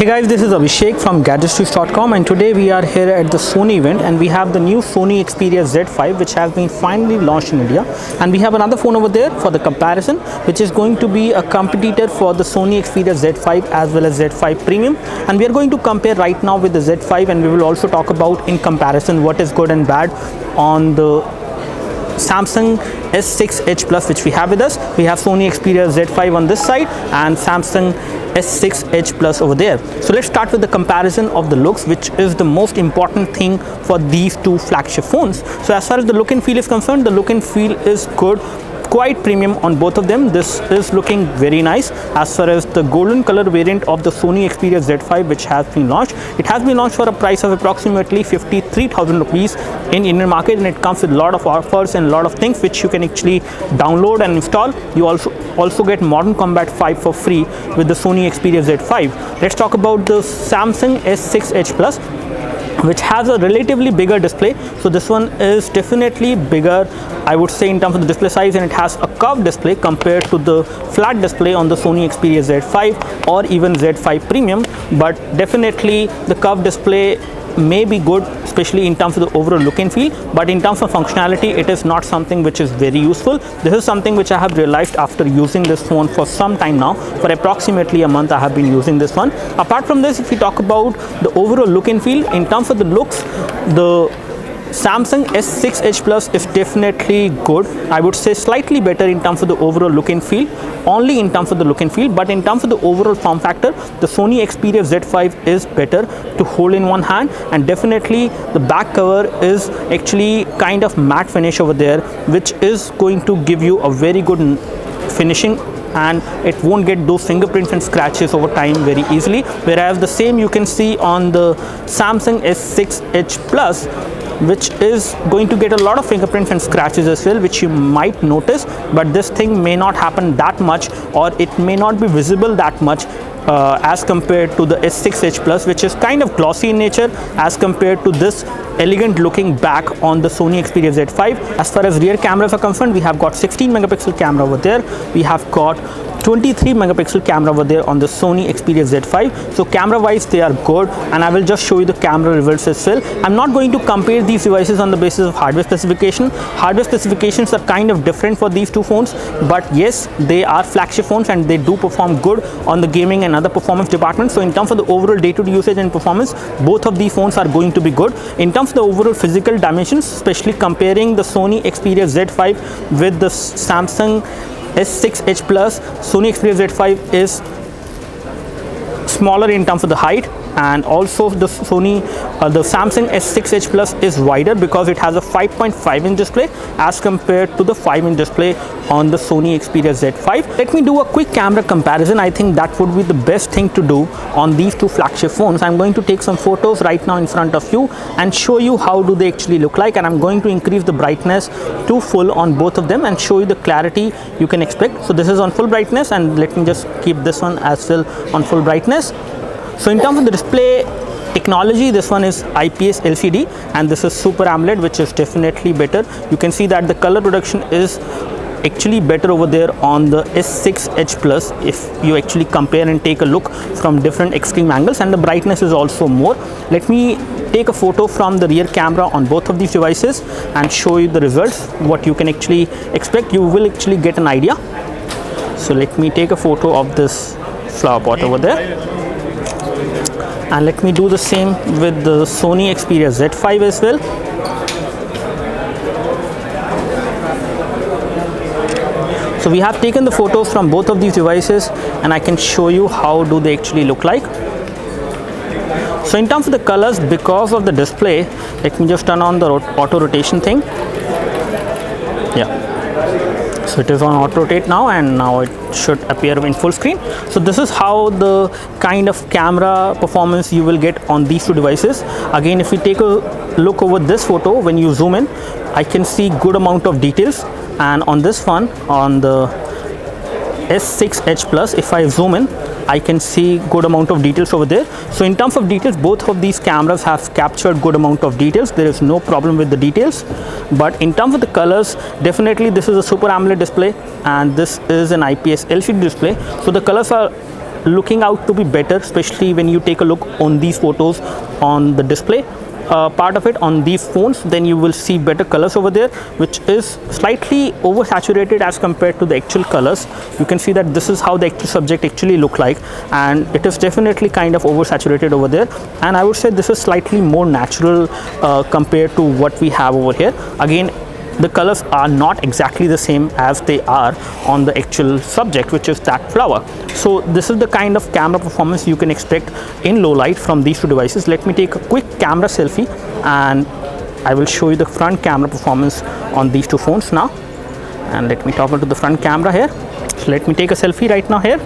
Guys, this is Abhishek from GadgetsToUse.com, and today we are here at the Sony event and we have the new Sony Xperia Z5 which has been finally launched in India, and we have another phone over there for the comparison which is going to be a competitor for the Sony Xperia Z5 as well as Z5 Premium, and we are going to compare right now with the Z5, and we will also talk about in comparison what is good and bad on the Samsung S6 Edge Plus which we have with us. We have Sony Xperia Z5 on this side and Samsung S6 Edge Plus over there. So let's start with the comparison of the looks, which is the most important thing for these two flagship phones. So as far as the look and feel is concerned, the look and feel is good, quite premium on both of them. This is looking very nice. As far as the golden color variant of the Sony Xperia Z5 which has been launched, it has been launched for a price of approximately 53,000 rupees in Indian market, and it comes with a lot of offers and a lot of things which you can actually download and install. You also get Modern Combat 5 for free with the Sony Xperia Z5. Let's talk about the Samsung S6 Edge Plus, which has a relatively bigger display. So this one is definitely bigger, I would say, in terms of the display size, and it has a curved display compared to the flat display on the Sony Xperia Z5 or even Z5 Premium. But definitely the curved display may be good, especially in terms of the overall look and feel, but in terms of functionality it is not something which is very useful. This is something which I have realized after using this phone for some time now. For approximately a month I have been using this one. Apart from this, if we talk about the overall look and feel, in terms of the looks, the Samsung S6 Edge Plus is definitely good. I would say slightly better in terms of the overall look and feel, only in terms of the look and feel, but in terms of the overall form factor, the Sony Xperia Z5 is better to hold in one hand, and definitely the back cover is actually kind of matte finish over there, which is going to give you a very good finishing, and it won't get those fingerprints and scratches over time very easily. Whereas the same you can see on the Samsung S6 Edge Plus, which is going to get a lot of fingerprints and scratches as well, which you might notice, but this thing may not happen that much, or it may not be visible that much as compared to the S6 Edge Plus, which is kind of glossy in nature as compared to this elegant looking back on the Sony Xperia Z5. As far as rear cameras are concerned, we have got 16 megapixel camera over there. We have got 23 megapixel camera over there on the Sony Xperia Z5. So camera wise they are good, and I will just show you the camera results as well. I'm not going to compare these devices on the basis of hardware specification. Hardware specifications are kind of different for these two phones, but yes, they are flagship phones and they do perform good on the gaming and other performance departments. So in terms of the overall day-to-day usage and performance, both of these phones are going to be good. In terms of the overall physical dimensions, especially comparing the Sony Xperia Z5 with the Samsung S6 Edge Plus, Sony Xperia Z5 is smaller in terms of the height, and also the Samsung S6 Edge Plus is wider because it has a 5.5-inch display as compared to the 5-inch display on the Sony Xperia Z5. Let me do a quick camera comparison. I think that would be the best thing to do on these two flagship phones. I'm going to take some photos right now in front of you and show you how do they actually look like, and I'm going to increase the brightness to full on both of them and show you the clarity you can expect. So this is on full brightness, and let me just keep this one as well on full brightness. So in terms of the display technology, this one is IPS LCD and this is Super AMOLED, which is definitely better. You can see that the color reduction is actually better over there on the S6 Edge Plus if you actually compare and take a look from different extreme angles, and the brightness is also more. Let me take a photo from the rear camera on both of these devices and show you the results, what you can actually expect. You will actually get an idea. So let me take a photo of this flower pot over there, and let me do the same with the Sony Xperia Z5 as well. So we have taken the photos from both of these devices, and I can show you how do they actually look like. So in terms of the colors, because of the display, let me just turn on the auto rotation thing. Yeah. So it is on auto rotate now, and now it should appear in full screen. So this is how the kind of camera performance you will get on these two devices. Again, if we take a look over this photo, when you zoom in, I can see good amount of details, and on this one, on the S6 Edge Plus, if I zoom in, I can see good amount of details over there. So in terms of details, both of these cameras have captured good amount of details. There is no problem with the details. But in terms of the colors, definitely this is a Super AMOLED display and this is an IPS LCD display. So the colors are looking out to be better, especially when you take a look on these photos on the display part of it on these phones. Then you will see better colors over there, which is slightly oversaturated as compared to the actual colors. You can see that this is how the actual subject actually look like, and it is definitely kind of oversaturated over there. And I would say this is slightly more natural compared to what we have over here. Again, the colors are not exactly the same as they are on the actual subject, which is that flower. So this is the kind of camera performance you can expect in low light from these two devices. Let me take a quick camera selfie and I will show you the front camera performance on these two phones now. And let me toggle to the front camera here. So let me take a selfie right now here.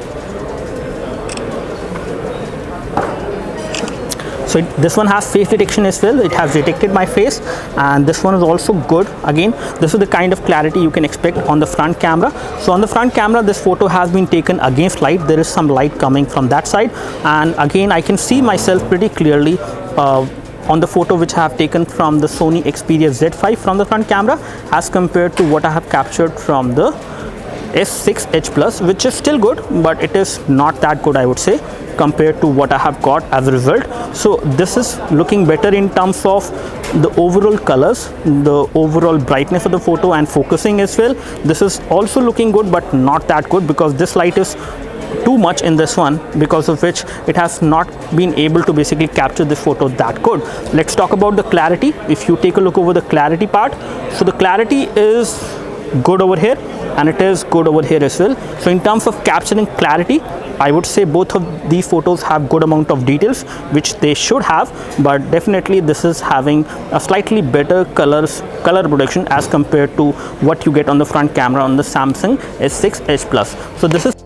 So this one has face detection as well. It has detected my face, and this one is also good. Again, this is the kind of clarity you can expect on the front camera. So on the front camera, this photo has been taken against light. There is some light coming from that side, and again I can see myself pretty clearly on the photo which I have taken from the Sony Xperia Z5 from the front camera, as compared to what I have captured from the S6 Edge Plus, which is still good, but it is not that good, I would say, compared to what I have got as a result. So this is looking better in terms of the overall colors, the overall brightness of the photo, and focusing as well. This is also looking good, but not that good, because this light is too much in this one, because of which it has not been able to basically capture this photo that good. Let's talk about the clarity. If you take a look over the clarity part, so the clarity is good over here, and it is good over here as well. So in terms of capturing clarity, I would say both of these photos have good amount of details, which they should have, but definitely this is having a slightly better color production as compared to what you get on the front camera on the Samsung S6 Edge Plus. So this is